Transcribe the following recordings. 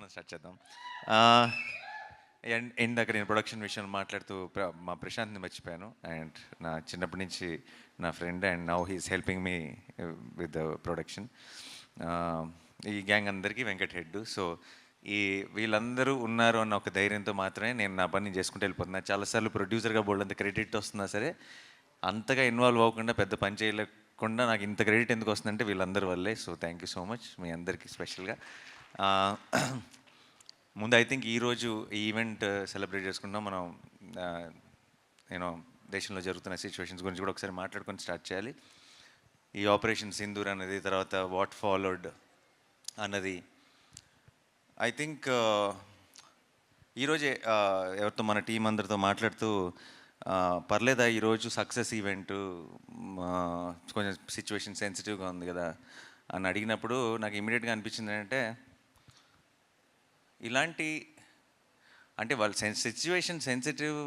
మనం స్టార్ట్ చేద్దాం. ఇందాక నేను ప్రొడక్షన్ విషయంలో మాట్లాడుతూ మా ప్రశాంత్ని మర్చిపోయాను. అండ్ నా చిన్నప్పటి నుంచి నా friend and now he's helping me with the production. ఈ గ్యాంగ్ అందరికీ వెంకట్ హెడ్. సో ఈ వీళ్ళందరూ ఉన్నారు అన్న ఒక ధైర్యంతో మాత్రమే నేను నా పని చేసుకుంటూ వెళ్ళిపోతున్నాను. చాలాసార్లు ప్రొడ్యూసర్గా బోల్డంత క్రెడిట్ వస్తున్నా సరే అంతగా ఇన్వాల్వ్ అవ్వకుండా పెద్ద పని చేయలేకుండా నాకు ఇంత క్రెడిట్ ఎందుకు వస్తుందంటే వీళ్ళందరి వల్లే. So thank you so much మీ అందరికీ స్పెషల్గా. ముందు ఐ థింక్ ఈరోజు ఈ ఈవెంట్ సెలబ్రేట్ చేసుకుంటాం. మనం నేను దేశంలో జరుగుతున్న సిచ్యువేషన్స్ గురించి కూడా ఒకసారి మాట్లాడుకొని స్టార్ట్ చేయాలి. ఈ ఆపరేషన్ సింధూర్ అన్నది, తర్వాత వాట్ ఫాలోడ్ అన్నది ఐ థింక్ ఈరోజే ఎవరితో మన టీం అందరితో మాట్లాడుతూ పర్లేదా ఈరోజు సక్సెస్ ఈవెంటు కొంచెం సిచ్యువేషన్ సెన్సిటివ్గా ఉంది కదా అని అడిగినప్పుడు నాకు ఇమీడియట్గా అనిపించింది ఏంటంటే ఇలాంటి అంటే వాళ్ళు సిచ్యువేషన్ సెన్సిటివ్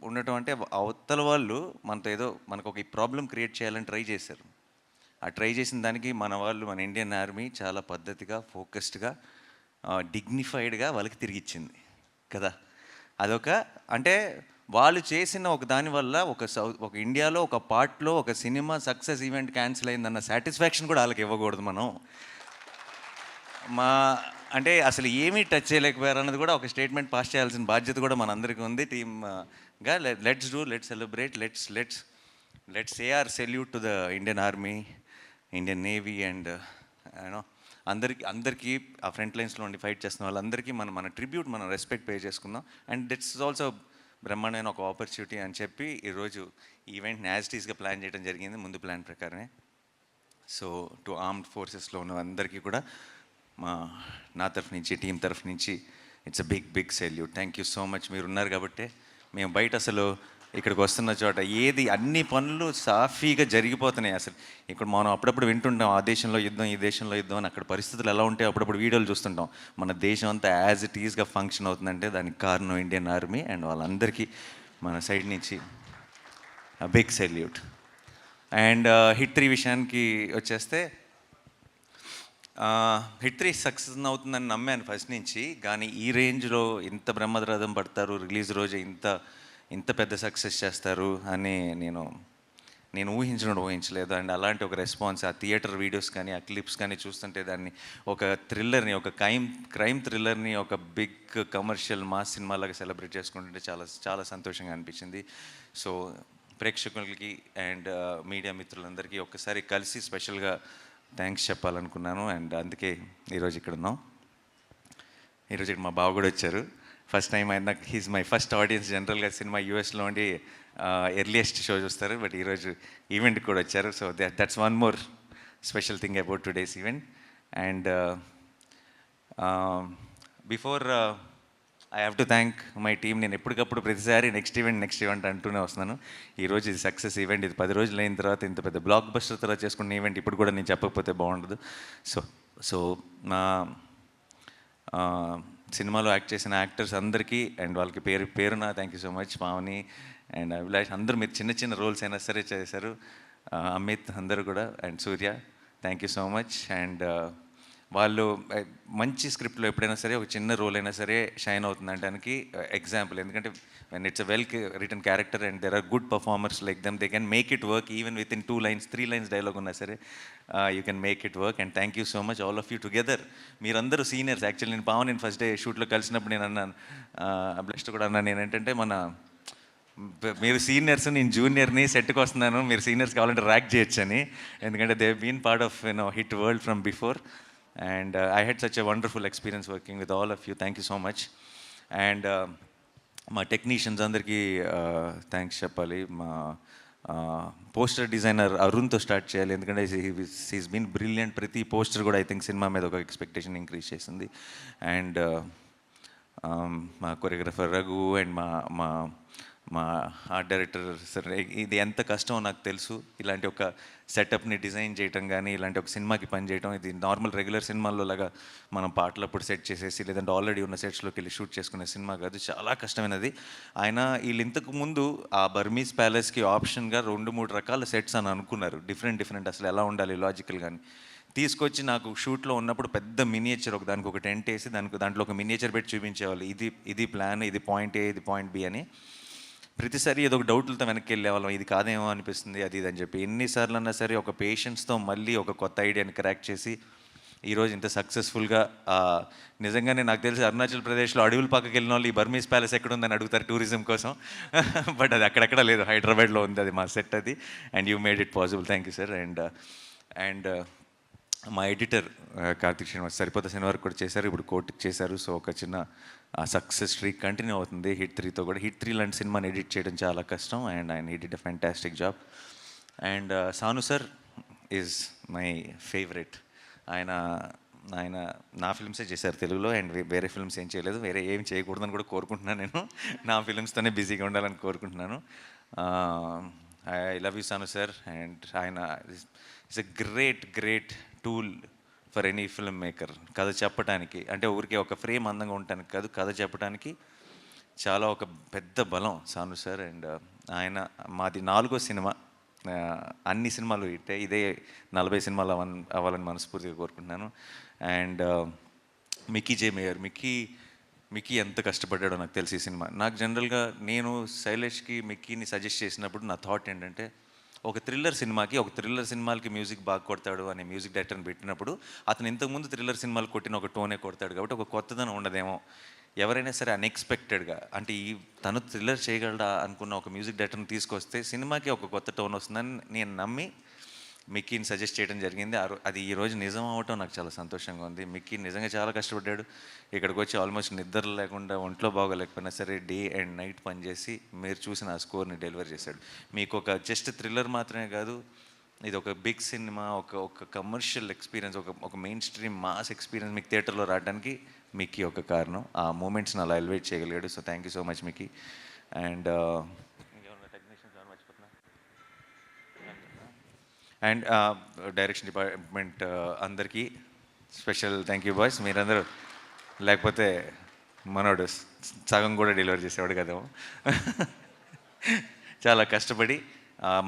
ఉండటం అంటే అవతల వాళ్ళు మనతో ఏదో మనకు ఒక ప్రాబ్లం క్రియేట్ చేయాలని ట్రై చేశారు. ఆ ట్రై చేసిన దానికి మన వాళ్ళు, మన ఇండియన్ ఆర్మీ చాలా పద్ధతిగా, ఫోకస్డ్గా, డిగ్నిఫైడ్గా వాళ్ళకి తిరిగిచ్చింది కదా. అదొక అంటే వాళ్ళు చేసిన ఒక దానివల్ల ఒక ఇండియాలో ఒక పార్ట్లో ఒక సినిమా సక్సెస్ ఈవెంట్ క్యాన్సిల్ అయిందన్న సాటిస్ఫాక్షన్ కూడా వాళ్ళకి ఇవ్వకూడదు మనం. అంటే అసలు ఏమీ టచ్ చేయలేకపోయారు అన్నది కూడా ఒక స్టేట్మెంట్ పాస్ చేయాల్సిన బాధ్యత కూడా మనందరికీ ఉంది టీమ్గా. Let's celebrate, let's say our salute to the Indian army, Indian navy and you know అందరికీ ఆ ఫ్రంట్ లైన్స్లో ఉండి ఫైట్ చేస్తున్న వాళ్ళందరికీ మన ట్రిబ్యూట్, మనం రెస్పెక్ట్ పే చేసుకుందాం. అండ్ దిట్స్ ఇస్ ఆల్సో బ్రహ్మాండమైన ఒక ఆపర్చునిటీ అని చెప్పి ఈరోజు ఈవెంట్ని యాజ్ టీస్గా ప్లాన్ చేయడం జరిగింది, ముందు ప్లాన్ ప్రకారమే. సో టు ఆర్మ్డ్ ఫోర్సెస్లో ఉన్న అందరికీ కూడా నా తరఫు నుంచి, టీం తరఫు నుంచి it's a big salute. Thank you so much. మీరు ఉన్నారు కాబట్టి మేము బయట అసలు ఇక్కడికి వస్తున్న చోట అన్ని పనులు సాఫీగా జరిగిపోతున్నాయి. అసలు ఇక్కడ మనం అప్పుడప్పుడు వింటుంటాం ఆ దేశంలో యుద్ధం, ఈ దేశంలో యుద్ధం అని. అక్కడ పరిస్థితులు ఎలా ఉంటాయో అప్పుడప్పుడు వీడియోలు చూస్తుంటాం. మన దేశం అంతా యాజ్ ఇట్ ఈస్గా ఫంక్షన్ అవుతుందంటే దానికి కారణం ఇండియన్ ఆర్మీ అండ్ వాళ్ళందరికీ మన సైడ్ నుంచి బిగ్ సెల్యూట్. అండ్ హిట్ 3 విషయానికి వచ్చేస్తే హిట్ 3 సక్సెస్ అవుతుందని నమ్మాను ఫస్ట్ నుంచి. కానీ ఈ రేంజ్లో ఇంత బ్రహ్మరథం పడతారు, రిలీజ్ రోజు ఇంత పెద్ద సక్సెస్ చేస్తారు అని నేను ఊహించలేదు. అండ్ అలాంటి ఒక రెస్పాన్స్, ఆ థియేటర్ వీడియోస్ కానీ, ఆ క్లిప్స్ కానీ చూస్తుంటే దాన్ని ఒక థ్రిల్లర్ని, ఒక క్రైమ్ థ్రిల్లర్ని ఒక బిగ్ కమర్షియల్ మాస్ సినిమాలాగా సెలబ్రేట్ చేసుకుంటుంటే చాలా చాలా సంతోషంగా అనిపించింది. సో ప్రేక్షకులకి అండ్ మీడియా మిత్రులందరికీ ఒక్కసారి కలిసి స్పెషల్గా థ్యాంక్స్ చెప్పాలనుకున్నాను. అండ్ అందుకే ఈరోజు ఇక్కడ ఉన్నాం. ఈరోజు ఇక్కడ మా బావ కూడా వచ్చారు. ఫస్ట్ టైం ఆయన, హీస్ మై ఫస్ట్ ఆడియన్స్. జనరల్గా సినిమా యూఎస్లో ఉండి ఎర్లియస్ట్ షో చూస్తారు, బట్ ఈరోజు ఈవెంట్కి కూడా వచ్చారు. So that's one more special thing about today's event. And before I have to thank my team. నేను ఎప్పటికప్పుడు ప్రతిసారి నెక్స్ట్ ఈవెంట్ అంటూనే వస్తున్నాను. ఈరోజు ఇది సక్సెస్ ఈవెంట్. ఇది 10 రోజులు అయిన తర్వాత ఇంత పెద్ద బ్లాక్ బస్టర్ తర్వాత చేసుకున్న ఈవెంట్ ఇప్పుడు కూడా నేను చెప్పకపోతే బాగుండదు. సో నా సినిమాలో యాక్ట్ చేసిన యాక్టర్స్ అందరికీ అండ్ వాళ్ళకి పేరున thank you so much. Pavani and Abhilash అందరూ మీరు చిన్న రోల్స్ అయినా సరే చేశారు. అమిత్ అందరూ కూడా and Surya thank you so much. And వాళ్ళు మంచి స్క్రిప్ట్లో ఎప్పుడైనా సరే ఒక చిన్న రోల్ అయినా సరే షైన్ అవుతుందంటానికి ఎగ్జాంపుల్. ఎందుకంటే when it's a well written character and there are good performers like them, they can make it work even with in 2 lines 3 lines dialogue ఉన్నా సరే you can make it work. And thank you so much all of you together. మీరందరూ seniors. Actually నేను Pavani first day షూట్లో కలిసినప్పుడు నేను అన్నాను, blessed కూడా అన్నాను, నేనేంటంటే మీరు సీనియర్స్, నేను జూనియర్ని, సెట్కి వస్తున్నాను, మీరు సీనియర్స్ కావాలంటే ర్యాక్ చేయొచ్చు అని. ఎందుకంటే they been part of Hit world from before. And I had such a wonderful experience working with all of you. Thank you so much. And మా టెక్నీషియన్స్ అందరికీ థ్యాంక్స్ చెప్పాలి. మా పోస్టర్ డిజైనర్ అరుణ్తో స్టార్ట్ చేయాలి. ఎందుకంటే హీస్ బీన్ బ్రిలియంట్. ప్రతి poster కూడా I think cinema మీద ఒక ఎక్స్పెక్టేషన్ ఇంక్రీజ్ చేసింది. అండ్ మా కొరియోగ్రఫర్ రఘు అండ్ మా మా ఆర్ట్ డైరెక్టర్ సార్, ఇది ఎంత కష్టమో నాకు తెలుసు. ఇలాంటి ఒక సెటప్ని డిజైన్ చేయటం కానీ, ఇలాంటి ఒక సినిమాకి పని చేయటం, ఇది నార్మల్ రెగ్యులర్ సినిమాల్లో లాగా మనం పాటలప్పుడు సెట్ చేసేసి లేదంటే ఆల్రెడీ ఉన్న సెట్స్లోకి వెళ్ళి షూట్ చేసుకునే సినిమా కాదు, చాలా కష్టమైనది. ఆయన వీళ్ళు ఇంతకు ముందు ఆ బర్మీస్ ప్యాలెస్కి ఆప్షన్గా 2-3 రకాల సెట్స్ అని అనుకున్నారు, డిఫరెంట్ అసలు ఎలా ఉండాలి లాజికల్ కానీ. తీసుకొచ్చి నాకు షూట్లో ఉన్నప్పుడు పెద్ద మినియేచర్ దానికి ఒక టెంట్ వేసి దాంట్లో ఒక మినియేచర్ పెట్టి చూపించేవాళ్ళు, ఇది ప్లాన్, ఇది పాయింట్ ఏ, ఇది పాయింట్ బి అని. ప్రతిసారి ఏదో ఒక డౌట్లతో వెనక్కి వెళ్ళేవాళ్ళం, ఇది కాదేమో అనిపిస్తుంది అది ఇది అని చెప్పి. ఎన్నిసార్లు అన్నా సరే ఒక పేషెన్స్తో మళ్ళీ ఒక కొత్త ఐడియాని క్రాక్ చేసి ఈరోజు ఇంత సక్సెస్ఫుల్గా, నిజంగానే నాకు తెలిసి అరుణాచల్ ప్రదేశ్లో అడవుల పక్కకి వెళ్ళిన వాళ్ళు ఈ బర్మీస్ ప్యాలెస్ ఎక్కడుందని అడుగుతారు టూరిజం కోసం. బట్ అది అక్కడెక్కడ లేదు, హైదరాబాద్లో ఉంది, అది మా సెట్ అది. And you made it possible, thank you sir. And మా ఎడిటర్ కార్తిక్ శ్రీనివాస్ సరిపోతే శనివారం కూడా చేశారు, ఇప్పుడు కోర్టుకి చేశారు. సో ఒక చిన్న సక్సెస్ స్ట్రీక్ కంటిన్యూ అవుతుంది హిట్ 3తో కూడా. హిట్ 3 లాంటి సినిమాని ఎడిట్ చేయడం చాలా కష్టం, అండ్ ఆయన edit a fantastic job. And Sanu sir is my favourite. ఆయన నా ఫిల్మ్సే చేశారు తెలుగులో, అండ్ వేరే ఫిల్మ్స్ ఏం చేయలేదు, వేరే ఏం చేయకూడదని కూడా కోరుకుంటున్నాను. నేను నా ఫిల్మ్స్తోనే బిజీగా ఉండాలని కోరుకుంటున్నాను. I love you Sanu sir. And ఆయన it's a great tool for any film maker. కథ చెప్పడానికి అంటే ఊరికే ఒక ఫ్రేమ్ అందంగా ఉండటానికి కాదు, కథ చెప్పడానికి చాలా ఒక పెద్ద బలం సాను సార్. అండ్ ఆయన మాది 4వ సినిమా, అన్ని సినిమాలు ఇదే 40 సినిమాలు అవ్వాలని మనస్ఫూర్తిగా కోరుకుంటున్నాను. And Mickey J mayor, Mickey ఎంత కష్టపడ్డాడో నాకు తెలిసి ఈ సినిమా. నాకు జనరల్గా నేను శైలేష్కి మిక్కీని సజెస్ట్ చేసినప్పుడు నా థాట్ ఏంటంటే, ఒక థ్రిల్లర్ సినిమాలకి మ్యూజిక్ బాగా కొడతాడు అనే మ్యూజిక్ డైరెక్టర్ని పెట్టినప్పుడు అతను ఇంతకుముందు థ్రిల్లర్ సినిమాలు కొట్టిన ఒక టోనే కొడతాడు కాబట్టి ఒక కొత్తదనం ఉండదేమో. ఎవరైనా సరే అన్ఎక్స్పెక్టెడ్గా అంటే తను థ్రిల్లర్ చేయగలడా అనుకున్న ఒక మ్యూజిక్ డైరెక్టర్ని తీసుకొస్తే సినిమాకి ఒక కొత్త టోన్ వస్తుందని నేను నమ్మి మిక్కీని సజెస్ట్ చేయడం జరిగింది. అది ఈరోజు నిజం అవ్వటం నాకు చాలా సంతోషంగా ఉంది. మిక్కీ నిజంగా చాలా కష్టపడ్డాడు. ఇక్కడికి వచ్చి ఆల్మోస్ట్ నిద్ర లేకుండా, ఒంట్లో బాగోలేకపోయినా సరే డే అండ్ నైట్ పనిచేసి మీరు చూసిన ఆ స్కోర్ని డెలివర్ చేశాడు. మీకు ఒక జస్ట్ థ్రిల్లర్ మాత్రమే కాదు, ఇది ఒక బిగ్ సినిమా, ఒక కమర్షియల్ ఎక్స్పీరియన్స్, ఒక మెయిన్ స్ట్రీమ్ మాస్ ఎక్స్పీరియన్స్ మీకు థియేటర్లో రావడానికి మిక్కీ ఒక కారణం. ఆ మూమెంట్స్ని అలా ఎలివేట్ చేయగలిగాడు. So thank you so much Mickey. And and direction department అందరికీ స్పెషల్ థ్యాంక్ యూ బాయ్స్. మీరందరూ లేకపోతే మనోడు సగం కూడా డెలివరీ చేసేవాడు కదేమో. చాలా కష్టపడి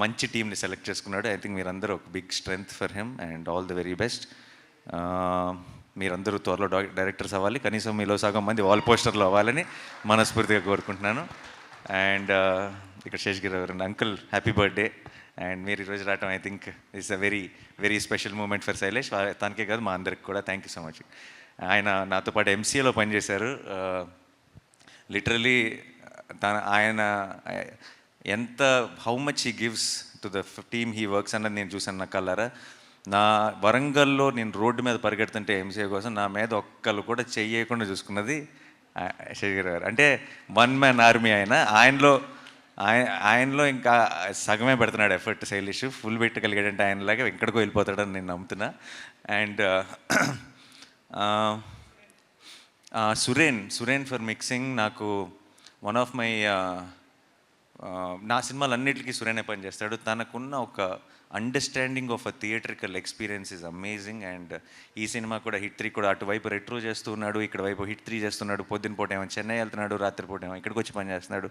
మంచి టీంని సెలెక్ట్ చేసుకున్నాడు. ఐ థింక్ మీరందరూ ఒక big strength for him and all the very best. మీరందరూ త్వరలో డైరెక్టర్స్ అవ్వాలి, కనీసం మీలో సగం మంది వాల్ పోస్టర్లో అవ్వాలని మనస్ఫూర్తిగా కోరుకుంటున్నాను. అండ్ ఇక్కడ శేషగిరి గారు అంకుల్ హ్యాపీ బర్త్డే. అండ్ మీరు ఈరోజు రావటం I think it's a very special moment for Shailesh. తనకే కాదు మా అందరికి కూడా థ్యాంక్ యూ సో మచ్. ఆయన నాతో పాటు ఎంసీఏలో పనిచేశారు. లిటరలీ ఆయన ఎంత how much he gives to the team he works అన్నది నేను చూసాను నా కళ్ళారా. నా వరంగల్లో నేను రోడ్డు మీద పరిగెడుతుంటే ఎంసీఏ కోసం నా మీద ఒక్కళ్ళు కూడా చెయ్యకుండా చూసుకున్నది శేఖర్ గారు. అంటే వన్ మ్యాన్ ఆర్మీ ఆయనలో ఇంకా సగమే పెడుతున్నాడు ఎఫర్ట్ శైలేష్. ఫుల్ పెట్టగలిగాడంటే ఆయనలాగా ఎక్కడికో వెళ్ళిపోతాడని నేను నమ్ముతున్నా. And Suren for mixing. నాకు వన్ ఆఫ్ మై నా సినిమాలన్నిటికీ సురేనే పనిచేస్తాడు. తనకున్న ఒక understanding of a theatrical experience is amazing. And ఈ సినిమా కూడా హిట్ 3 కూడా అటువైపు రెట్రో చేస్తున్నాడు, ఇక్కడ వైపు హిట్ 3 చేస్తున్నాడు. పొద్దున పూట ఏమో చెన్నై వెళ్తున్నాడు, రాత్రిపూట ఏమో ఇక్కడికి వచ్చి పనిచేస్తున్నాడు.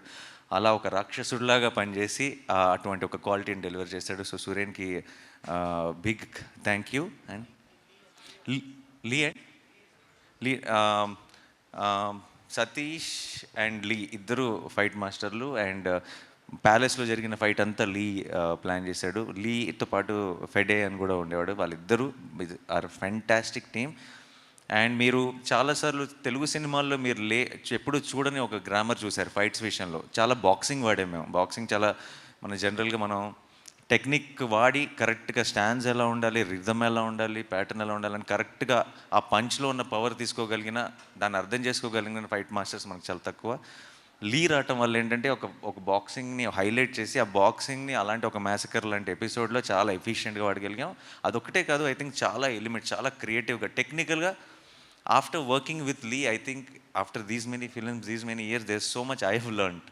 అలా ఒక రాక్షసుడిలాగా పనిచేసి అటువంటి ఒక క్వాలిటీని డెలివర్ చేశాడు. సో సురేన్కి బిగ్ థ్యాంక్ యూ. అండ్ లీ సతీష్ అండ్ లీ ఇద్దరు ఫైట్ మాస్టర్లు. అండ్ ప్యాలెస్లో జరిగిన ఫైట్ అంతా లీ ప్లాన్ చేశాడు. లీతో పాటు ఫెడే అని కూడా ఉండేవాడు. వాళ్ళిద్దరూ ఆర్ ఫ్యాంటాస్టిక్ టీమ్. అండ్ మీరు చాలాసార్లు తెలుగు సినిమాల్లో మీరు ఎప్పుడు చూడని ఒక గ్రామర్ చూశారు ఫైట్స్ విషయంలో. చాలా బాక్సింగ్ వాడాము మేము. బాక్సింగ్ చాలా జనరల్గా మనం టెక్నిక్ వాడి కరెక్ట్గా స్టాండ్స్ ఎలా ఉండాలి, రిథమ్ ఎలా ఉండాలి, ప్యాటర్న్ ఎలా ఉండాలని కరెక్ట్గా ఆ పంచ్లో ఉన్న పవర్ తీసుకోగలిగిన, దాన్ని అర్థం చేసుకోగలిగిన ఫైట్ మాస్టర్స్ మనకు చాలా తక్కువ. లీ రావటం వల్ల ఏంటంటే ఒక బాక్సింగ్ని హైలైట్ చేసి ఆ బాక్సింగ్ని అలాంటి ఒక మ్యాసకర్ లాంటి ఎపిసోడ్లో చాలా ఎఫిషియెంట్గా వాడగలిగాం. అదొక్కటే కాదు, ఐ థింక్ చాలా ఎలిమెంట్, చాలా క్రియేటివ్గా, టెక్నికల్గా. After working with Lee, I think after these many films, these many years, there so much I have learned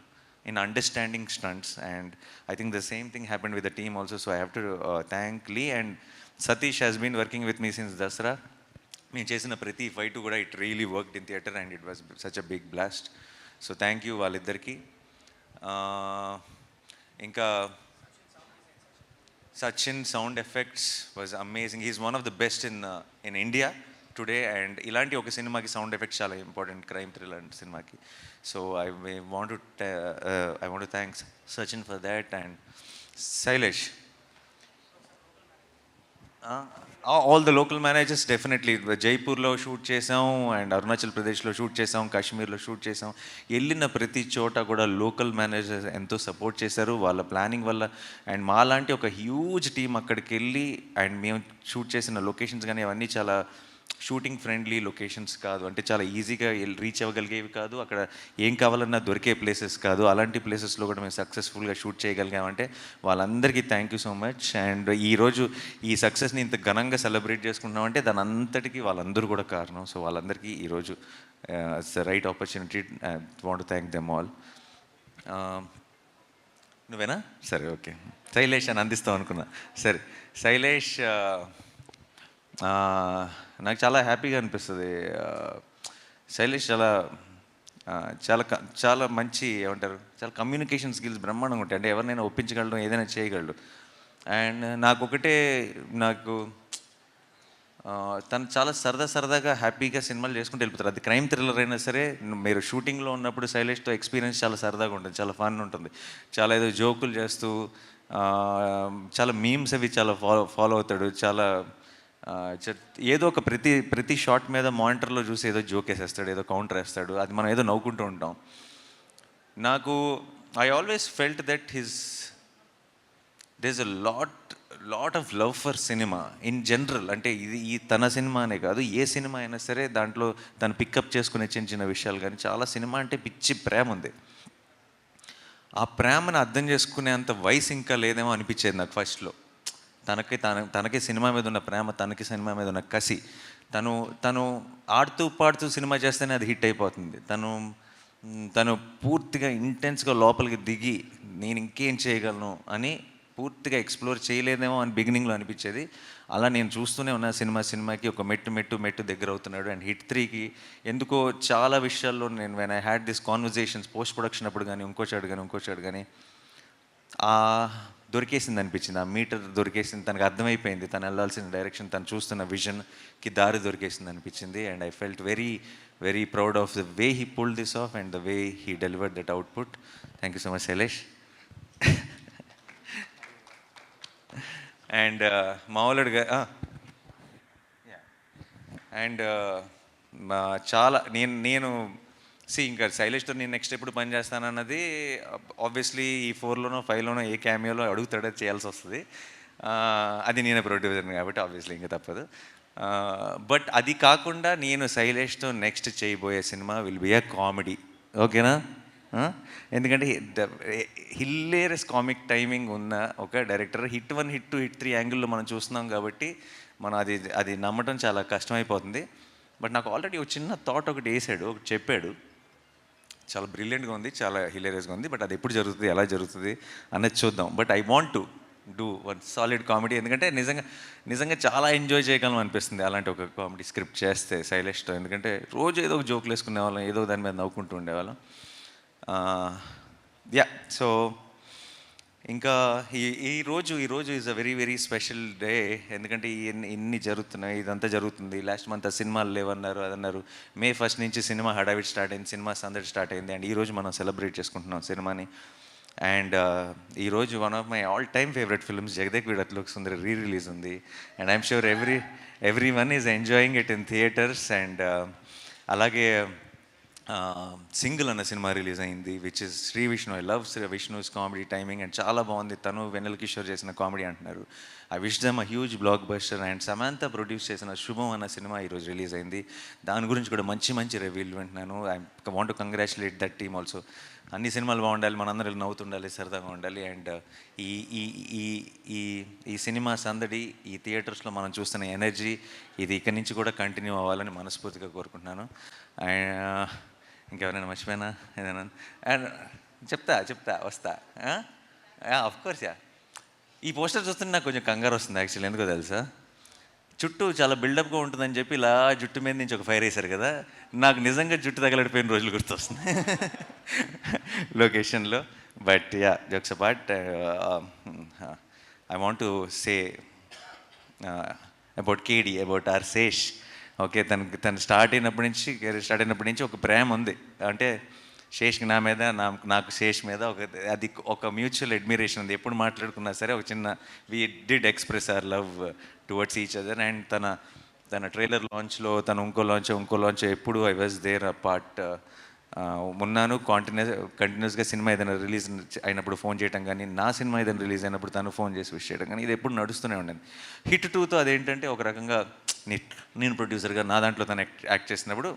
in understanding stunts, and I think the same thing happened with the team also. So I have to thank Lee. And Satish has been working with me since Dasra. మేము చేసిన ప్రతి fight కూడా it really worked in theatre and it was such a big blast. So thank you వాళ్ళిద్దరికీ. ఇంకా Sachin sound effects was amazing. He's one of the best in India today. And ఇలాంటి ఒక సినిమాకి sound effects చాలా important, crime thriller సినిమాకి. So I want to thank Sachin for that and Sailesh. All the local managers definitely. జైపూర్లో shoot చేసాం and Arunachal ప్రదేశ్లో shoot చేసాం, కాశ్మీర్లో షూట్ చేసాం. వెళ్ళిన ప్రతి చోట కూడా లోకల్ మేనేజర్స్ ఎంతో సపోర్ట్ చేశారు వాళ్ళ ప్లానింగ్ వల్ల. అండ్ మాలాంటి ఒక హ్యూజ్ టీం అక్కడికి వెళ్ళి అండ్ మేము షూట్ చేసిన లొకేషన్స్ కానీ అవన్నీ చాలా షూటింగ్ ఫ్రెండ్లీ లొకేషన్స్ కాదు, అంటే చాలా ఈజీగా రీచ్ అవ్వగలిగేవి కాదు, అక్కడ ఏం కావాలన్నా దొరికే ప్లేసెస్ కాదు. అలాంటి ప్లేసెస్లో కూడా మేము సక్సెస్ఫుల్గా షూట్ చేయగలిగామంటే వాళ్ళందరికీ thank you so much. And ఈరోజు ఈ సక్సెస్ని ఇంత ఘనంగా సెలబ్రేట్ చేసుకుంటున్నామంటే దాని అంతటికీ వాళ్ళందరూ కూడా కారణం. సో వాళ్ళందరికీ ఈరోజు it's the right opportunity. I want to thank them all. నువ్వేనా? సరే, ఓకే. శైలేష్ అని అందిస్తాం అనుకున్నా. సరే, శైలేష్ నాకు చాలా హ్యాపీగా అనిపిస్తుంది. శైలేష్ చాలా చాలా చాలా మంచి ఏమంటారు, చాలా కమ్యూనికేషన్ స్కిల్స్ బ్రహ్మాండంగా ఉంటాయి. అంటే ఎవరినైనా ఒప్పించగలడు, ఏదైనా చేయగలడు. అండ్ నాకు తను చాలా సరదాగా హ్యాపీగా సినిమాలు చేసుకుంటూ వెళ్ళిపోతారు. అది క్రైమ్ థ్రిల్లర్ అయినా సరే, మీరు షూటింగ్లో ఉన్నప్పుడు శైలేష్తో ఎక్స్పీరియన్స్ చాలా సరదాగా ఉంటుంది, చాలా ఫన్ ఉంటుంది. చాలా ఏదో జోకులు చేస్తూ చాలా మీమ్స్ అవి చాలా ఫాలో అవుతాడు. చాలా ఏదో ఒక ప్రతి షాట్ మీద మానిటర్లో చూసి ఏదో జోక్ వేసేస్తాడు, ఏదో కౌంటర్ వేస్తాడు, అది మనం ఏదో నవ్వుకుంటూ ఉంటాం. I always felt that there's a lot of love for cinema in general. అంటే ఈ తన సినిమా అనే కాదు, ఏ సినిమా అయినా సరే దాంట్లో తను పికప్ చేసుకునే చిన్న విషయాలు కానీ చాలా సినిమా అంటే పిచ్చి ప్రేమ ఉంది. ఆ ప్రేమను అర్థం చేసుకునేంత వయసు ఇంకా లేదేమో అనిపించేది నాకు ఫస్ట్లో. తనకి సినిమా మీద ఉన్న ప్రేమ, తనకి సినిమా మీద ఉన్న కసి, తను ఆడుతూ పాడుతూ సినిమా చేస్తేనే అది హిట్ అయిపోతుంది. తను పూర్తిగా ఇంటెన్స్గా లోపలికి దిగి నేను ఇంకేం చేయగలను అని పూర్తిగా ఎక్స్ప్లోర్ చేయలేదేమో అని బిగినింగ్లో అనిపించేది. అలా నేను చూస్తూనే ఉన్న సినిమాకి ఒక మెట్టు దగ్గర అవుతున్నాడు. అండ్ హిట్ 3కి ఎందుకో చాలా విషయాల్లో నేను when I had this conversations post production అప్పుడు కానీ ఇంకోచాడు కానీ దొరికేసింది అనిపించింది. ఆ మీటర్ దొరికేసింది, తనకు అర్థమైపోయింది తను వెళ్ళాల్సిన డైరెక్షన్, తను చూస్తున్న విజన్కి దారి దొరికేసింది అనిపించింది. And I felt very very proud of the way he pulled this of and the way he delivered that output. Thank you so much Shailesh. And మామూలుగా అండ్ చాలా నేను ఇంకా శైలేష్తో నేను నెక్స్ట్ ఎప్పుడు పని చేస్తానన్నది ఆబ్వియస్లీ ఈ 4లోనో 5లోనో ఏ క్యామియోలో అడుగుతాడో చేయాల్సి వస్తుంది. అది నేనే ప్రొడ్యూసర్ని కాబట్టి ఆబ్వియస్లీ ఇంకా తప్పదు. బట్ అది కాకుండా నేను శైలేష్తో నెక్స్ట్ చేయబోయే cinema will be A comedy. ఓకేనా? ఎందుకంటే హిల్లేరియస్ కామిక్ టైమింగ్ ఉన్న ఒక డైరెక్టర్. హిట్ 1, హిట్ 2, హిట్ 3 యాంగిల్లో మనం చూస్తున్నాం కాబట్టి మనం అది నమ్మటం చాలా కష్టమైపోతుంది. బట్ నాకు ఆల్రెడీ ఒక చిన్న థాట్ ఒకటి చెప్పాడు, చాలా బ్రిలియంట్గా ఉంది, చాలా హిలేరియస్గా ఉంది. బట్ అది ఎప్పుడు జరుగుతుంది, ఎలా జరుగుతుంది అన్నది చూద్దాం. But I want to do one solid comedy. ఎందుకంటే నిజంగా చాలా ఎంజాయ్ చేయగలం అనిపిస్తుంది అలాంటి ఒక కామెడీ స్క్రిప్ట్ చేస్తే శైలేష్తో. ఎందుకంటే రోజు ఏదో ఒక జోకులు వేసుకునే వాళ్ళం, ఏదో దాని మీద నవ్వుకుంటూ ఉండేవాళ్ళం. సో ఇంకా ఈరోజు is a very very special day. ఎందుకంటే ఇన్ని జరుగుతున్నాయి, ఇదంతా జరుగుతుంది. లాస్ట్ మంత్ సినిమాలు లేవన్నారు, అదన్నారు. May 1 నుంచి సినిమా హడావిడి స్టార్ట్ అయింది, సినిమా సందడి స్టార్ట్ అయింది. అండ్ ఈరోజు మనం సెలబ్రేట్ చేసుకుంటున్నాం సినిమాని. అండ్ ఈరోజు one of my all time favourite films Jagadeka Veedu Athiloka Sundari release ఉంది. And I'm sure everyone is enjoying it in theatres. And అలాగే సింగిల్ అన్న సినిమా రిలీజ్ అయింది, which is Shri Vishnu. I love Shri Vishnu's comedy timing and చాలా బాగుంది. తను వెన్నెల కిషోర్ చేసిన కామెడీ అంటున్నారు. I wish them a huge blockbuster. And Samantha produce చేసిన శుభం అన్న సినిమా ఈరోజు రిలీజ్ అయింది. దాని గురించి కూడా మంచి రివ్యూలు వింటున్నాను. I want to congratulate that team also. అన్ని సినిమాలు బాగుండాలి, మనందరం నవ్వుతుండాలి, సరదాగా ఉండాలి. అండ్ ఈ సినిమా సందడి, ఈ థియేటర్స్లో మనం చూస్తున్న ఎనర్జీ, ఇది ఇక్కడి నుంచి కూడా కంటిన్యూ అవ్వాలని మనస్ఫూర్తిగా కోరుకుంటున్నాను. అండ్ ఇంకెవరైనా మర్చిపోయినా ఏదైనా చెప్తా వస్తా. ఆఫ్కోర్స్ ఈ పోస్టర్ చూస్తుంటే నాకు కొంచెం కంగారు వస్తుంది యాక్చువల్లీ. ఎందుకో తెలుసా, చుట్టూ చాలా బిల్డప్గా ఉంటుందని చెప్పి ఇలా జుట్టు మీద నుంచి ఒక ఫైర్ వేశారు కదా, నాకు నిజంగా జుట్టు తగలడిపోయిన రోజులు గుర్తొస్తుంది లొకేషన్లో. But jokes apart, I want to say about Kedi, about R Sesh. Okay, తను స్టార్ట్ అయినప్పటి నుంచి ఒక ప్రేమ ఉంది. అంటే శేష్కి నా మీద, నాకు శేష్ మీద ఒక మ్యూచువల్ అడ్మిరేషన్ ఉంది. ఎప్పుడు మాట్లాడుకున్నా సరే ఒక చిన్న we did express our love towards each other. And తన ట్రైలర్ లాంచ్లో, తను ఇంకో లాంచ్ ఎప్పుడు I was there a part ఉన్నాను. కంటిన్యూస్గా సినిమా ఏదైనా రిలీజ్ అయినప్పుడు ఫోన్ చేయడం కానీ, నా సినిమా ఏదైనా రిలీజ్ అయినప్పుడు తను ఫోన్ చేసి విష్ చేయడం కానీ, ఇది ఎప్పుడు నడుస్తూనే ఉండేది. హిట్ 2తో అదేంటంటే ఒక రకంగా నేను ప్రొడ్యూసర్గా నా దాంట్లో తను యాక్ట్ చేసినప్పుడు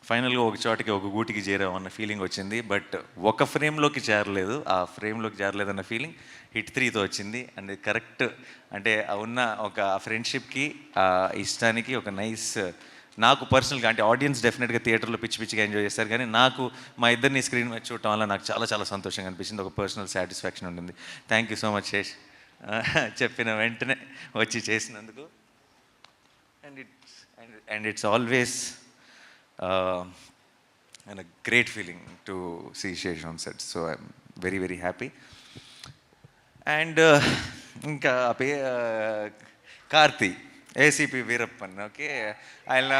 ఫైనల్గా ఒక చోటికి, ఒక గూటికి చేరామన్న ఫీలింగ్ వచ్చింది. బట్ ఒక ఫ్రేమ్లోకి చేరలేదు, ఆ ఫ్రేమ్లోకి చేరలేదన్న ఫీలింగ్ హిట్ 3తో వచ్చింది. అండ్ కరెక్ట్ అంటే ఉన్న ఒక ఫ్రెండ్షిప్కి, ఇష్టానికి ఒక నైస్, నాకు పర్సనల్గా అంటే ఆడియన్స్ డెఫినెట్గా థియేటర్లో పిచ్చిగా ఎంజాయ్ చేస్తారు, కానీ నాకు మా ఇద్దరిని స్క్రీన్ మీద చూడటం వల్ల నాకు చాలా చాలా సంతోషంగా అనిపించింది. ఒక పర్సనల్ సాటిస్ఫాక్షన్ ఉంటుంది. Thank you so much Sesh, చెప్పిన వెంటనే వచ్చి చేసినందుకు. And it's always and great feeling to see Sesh on set. So I'm very very happy. And ఇంకా కార్తీ, ఏసీపీ వీరప్పన్. ఓకే, ఆయన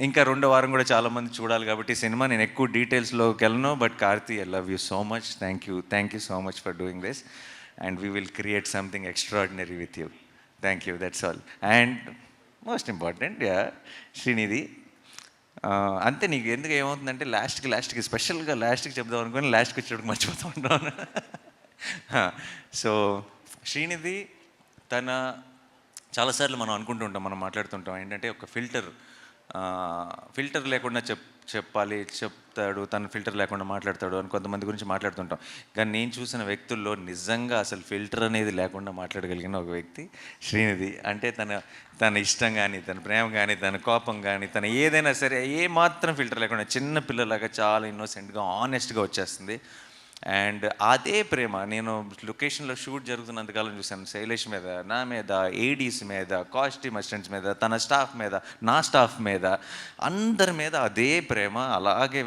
ఇంకా 2వ వారం కూడా చాలామంది చూడాలి కాబట్టి సినిమా నేను ఎక్కువ డీటెయిల్స్లోకి వెళ్ళను. But Karthi, I love you so much. Thank you so much for doing this. And we will create something extraordinary with you. Thank you, that's all. And most important, Srinidhi. అంతే, నీకు ఎందుకు ఏమవుతుందంటే లాస్ట్కి స్పెషల్గా లాస్ట్కి చెప్దాం అనుకుని లాస్ట్కి వచ్చేటప్పుడు మర్చిపోతూ ఉంటాను. సో శ్రీనిధి చాలాసార్లు మనం అనుకుంటుంటాం, మనం మాట్లాడుతుంటాం ఏంటంటే ఒక ఫిల్టర్ లేకుండా చెప్తాడు, తను ఫిల్టర్ లేకుండా మాట్లాడతాడు అని కొంతమంది గురించి మాట్లాడుతుంటాం. కానీ నేను చూసిన వ్యక్తుల్లో నిజంగా అసలు ఫిల్టర్ అనేది లేకుండా మాట్లాడగలిగిన ఒక వ్యక్తి శ్రీనిధి. అంటే తన ఇష్టం కానీ, తన ప్రేమ కానీ, తన కోపం కానీ, తన ఏదైనా సరే ఏ మాత్రం ఫిల్టర్ లేకుండా చిన్న పిల్లలాగా చాలా ఇన్నోసెంట్గా, ఆనెస్ట్గా వచ్చేస్తుంది. అండ్ అదే ప్రేమ నేను లొకేషన్లో షూట్ జరుగుతున్నంతకాలం చూశాను. శైలేష్ మీద, నా మీద, ఏడీస్ మీద, కాస్ట్యూమ్ అసిస్టెంట్స్ మీద, తన స్టాఫ్ మీద, నా స్టాఫ్ మీద, అందరి మీద అదే ప్రేమ. అలాగే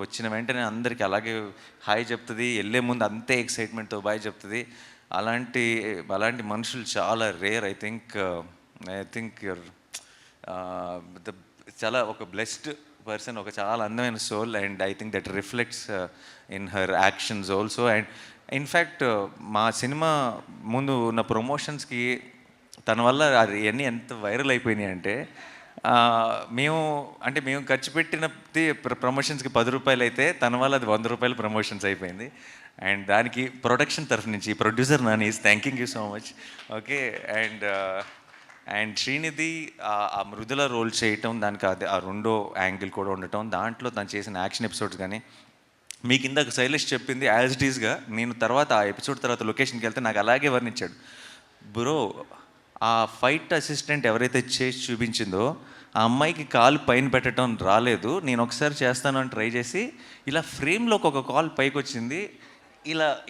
వచ్చిన వెంటనే అందరికీ అలాగే హాయ్ చెప్తుంది, వెళ్ళే ముందు అంతే ఎక్సైట్మెంట్తో బాయ్ చెప్తుంది. అలాంటి మనుషులు చాలా రేర్. ఐ థింక్ యూర్ చాలా ఒక బ్లెస్డ్ పర్సన్, ఒక చాలా అందమైన soul. And I think that reflects in her actions also. And in fact మా సినిమా ముందు ఉన్న ప్రమోషన్స్కి తన వల్ల అది అన్నీ ఎంత వైరల్ అయిపోయినాయి అంటే, మేము ఖర్చు పెట్టినది ప్రమోషన్స్కి 10 రూపాయలు అయితే తన వల్ల అది 100 రూపాయలు ప్రమోషన్స్ అయిపోయింది. అండ్ దానికి ప్రొడక్షన్ తరఫు నుంచి producer Nani is thanking you so much. Okay, and Srinidhi ఆ మృదుల రోల్ చేయటం, దానికి అది ఆ 2వ యాంగిల్ కూడా ఉండటం, దాంట్లో తను చేసిన యాక్షన్ ఎపిసోడ్స్ కానీ, మీకు ఇందాక శైలేష్ చెప్పింది యాజ్ ఇట్ ఈస్గా నేను తర్వాత ఆ ఎపిసోడ్ తర్వాత లొకేషన్కి వెళ్తే నాకు అలాగే వర్ణించాడు. బ్రో, ఆ ఫైట్ అసిస్టెంట్ ఎవరైతే చేసి చూపించిందో ఆ అమ్మాయికి కాలు పైన పెట్టడం రాలేదు, నేను ఒకసారి చేస్తాను అని ట్రై చేసి ఇలా ఫ్రేమ్లోకి ఒక కాల్ పైకి వచ్చింది,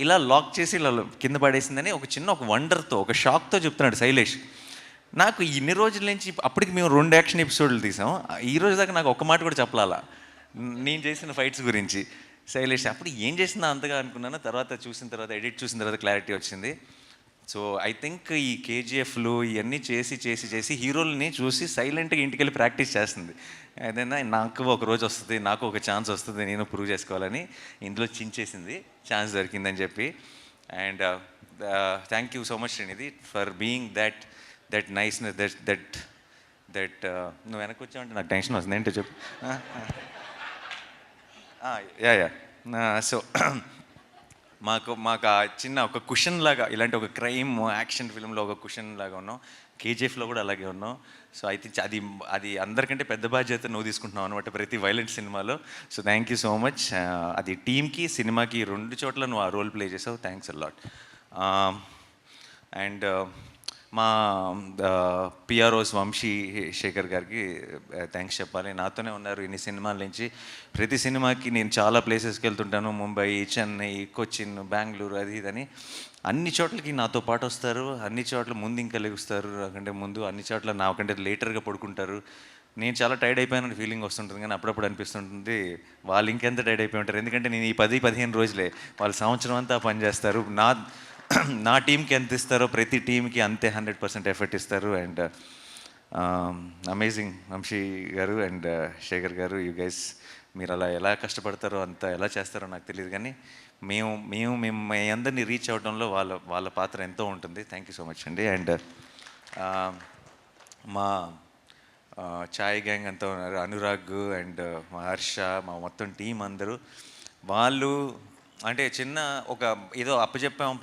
ఇలా లాక్ చేసి ఇలా కింద పడేసిందని ఒక వండర్తో, ఒక షాక్తో చెప్తున్నాడు శైలేష్. నాకు ఇన్ని రోజుల నుంచి అప్పటికి మేము 2 యాక్షన్ ఎపిసోడ్లు తీసాం, ఈ రోజు దాకా నాకు ఒక్క మాట కూడా చెప్పాలా నేను చేసిన ఫైట్స్ గురించి. శైలేష్ అప్పుడు ఏం చేసిందా అంతగా అనుకున్నాను, తర్వాత ఎడిట్ చూసిన తర్వాత క్లారిటీ వచ్చింది. సో ఐ థింక్ ఈ కేజీఎఫ్లు ఇవన్నీ చేసి హీరోలని చూసి సైలెంట్గా ఇంటికి వెళ్ళి ప్రాక్టీస్ చేస్తుంది. ఏదైనా నాకు ఒక రోజు వస్తుంది, నాకు ఒక ఛాన్స్ వస్తుంది, నేను ప్రూవ్ చేసుకోవాలని ఇందులో చించేసింది, ఛాన్స్ దొరికిందని చెప్పి. And thank you so much Srinidhi for being that niceness, that నువ్వు వెనక్కి వచ్చావంటే నాకు టెన్షన్ వస్తుంది, ఏంటో చెప్పు. సో మాకు ఆ చిన్న ఒక కుషన్ లాగా, ఇలాంటి ఒక క్రైమ్ యాక్షన్ ఫిల్మ్లో ఒక కుషన్ లాగా ఉన్నాం, కేజీఎఫ్లో కూడా అలాగే ఉన్నాం. సో అయితే అది అందరికంటే పెద్ద బాధ్యత నువ్వు తీసుకుంటున్నావు అనమాట ప్రతి వైలెంట్ సినిమాలో. So thank you so much. అది టీమ్కి, సినిమాకి 2 చోట్ల నువ్వు ఆ రోల్ ప్లే చేసావు. Thanks a lot. అండ్ మా పిఆర్ఓస్ వంశీ శేఖర్ గారికి థ్యాంక్స్ చెప్పాలి. నాతోనే ఉన్నారు ఇన్ని సినిమాల నుంచి. ప్రతి సినిమాకి నేను చాలా ప్లేసెస్కి వెళ్తుంటాను, ముంబై, చెన్నై, కొచ్చిన్, బెంగళూరు, అది ఇదని అన్ని చోట్లకి నాతో పాటు వస్తారు. అన్ని చోట్ల ముందు ఇంకా లెగుస్తారు, నాకంటే ముందు అన్ని చోట్ల నాకంటే లేటర్గా పడుకుంటారు. నేను చాలా టైర్డ్ అయిపోయానని ఫీలింగ్ వస్తుంటుంది, కానీ అప్పుడప్పుడు అనిపిస్తుంటుంది వాళ్ళు ఇంకెంత టైర్డ్ అయిపోయి ఉంటారు. ఎందుకంటే నేను ఈ 10-15 రోజులే, వాళ్ళు సంవత్సరం అంతా పని చేస్తారు. నా టీంకి ఎంత ఇస్తారో ప్రతి టీంకి అంతే 100% ఎఫర్ట్ ఇస్తారు. అండ్ అమేజింగ్ వంశీ గారు అండ్ శేఖర్ గారు, యూ గైస్, మీరు అలా ఎలా కష్టపడతారో అంత ఎలా చేస్తారో నాకు తెలియదు, కానీ మేము మీ అందరినీ రీచ్ అవ్వడంలో వాళ్ళ పాత్ర ఎంతో ఉంటుంది. థ్యాంక్ యూ సో మచ్ అండి. అండ్ మా ఛాయ్ గ్యాంగ్ అంతా ఉన్నారు, అనురాగ్ అండ్ మా హర్ష, మా మొత్తం టీం అందరూ, వాళ్ళు అంటే చిన్న ఒక ఏదో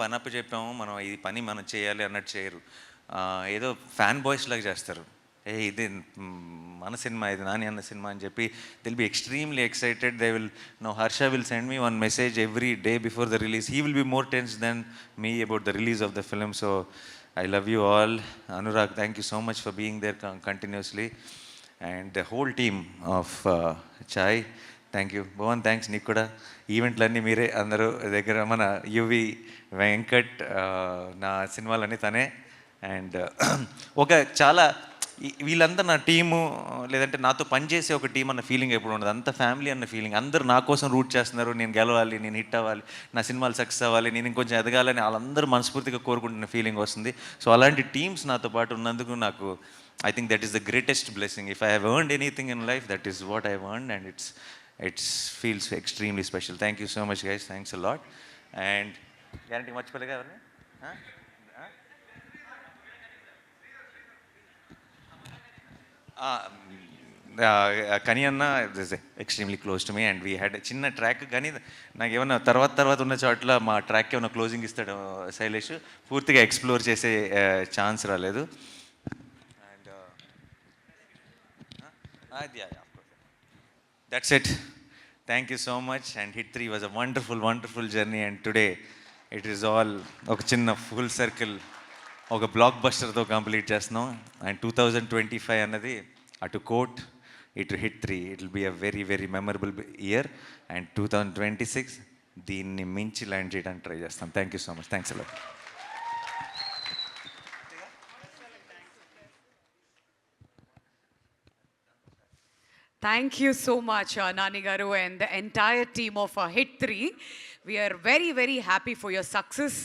పని అప్పచెప్పాము, మనం ఈ పని మనం చేయాలి అన్నట్టు చేయరు. ఏదో ఫ్యాన్ బాయ్స్ లాగా చేస్తారు. ఇది మన సినిమా, ఇది నాని అన్న సినిమా అని చెప్పి దిల్ be extremely excited. They will know Harsha will send me one message every day before the release. He will be more tense then me about the release of the film. So I love you all. Anurag, thank you so much for being there continuously. And the whole team of Chai, thank you. Bhavan, thanks నీకు కూడా. ఈవెంట్లన్నీ మీరే అందరూ దగ్గర, మన UV Venkat, నా సినిమాలన్నీ తనే. And ఒక చాలా వీళ్ళంతా నా టీము, లేదంటే నాతో పనిచేసే ఒక టీం అన్న ఫీలింగ్ ఎప్పుడు ఉండదు. అంత ఫ్యామిలీ అన్న ఫీలింగ్. అందరూ నా కోసం రూట్ చేస్తున్నారు, నేను గెలవాలి, నేను హిట్ అవ్వాలి, నా సినిమాలు సక్సెస్ అవ్వాలి, నేను ఇంకొంచెం ఎదగాలని వాళ్ళందరూ మనస్ఫూర్తిగా కోరుకుంటున్న ఫీలింగ్ వస్తుంది. సో అలాంటి టీమ్స్ నాతో పాటు ఉన్నందుకు నాకు I think that is the greatest blessing. If I have earned anything in life, that is what I earned, and it's feels extremely special. Thank you so much guys, thanks a lot. And guarantee మర్చిపోలేగా ఎవరిని? కని అన్న is extremely close to me, and we had చిన్న track. కానీ నాకు ఏమన్నా తర్వాత ఉన్న చోట్ల మా ట్రాక్ ఏమైనా క్లోజింగ్ ఇస్తాడు శైలేష్, పూర్తిగా ఎక్స్ప్లోర్ చేసే ఛాన్స్ రాలేదు. And that's it. Thank you so much. And Hit 3 was a wonderful journey, and today it is all ఒక చిన్న ఫుల్ సర్కిల్, ఒక బ్లాక్ బస్టర్తో కంప్లీట్ చేస్తున్నాం. అండ్ 2025 అన్నది అటు కోట్, ఇటు Hit 3, it will be a very memorable year. And 2026 దీన్ని మించి ల్యాండ్ చేయడానికి ట్రై చేస్తాం. Thank you so much. Thanks a lot. Thank you so much, Nani Garu and the entire team of Hit 3. We are very happy for your success.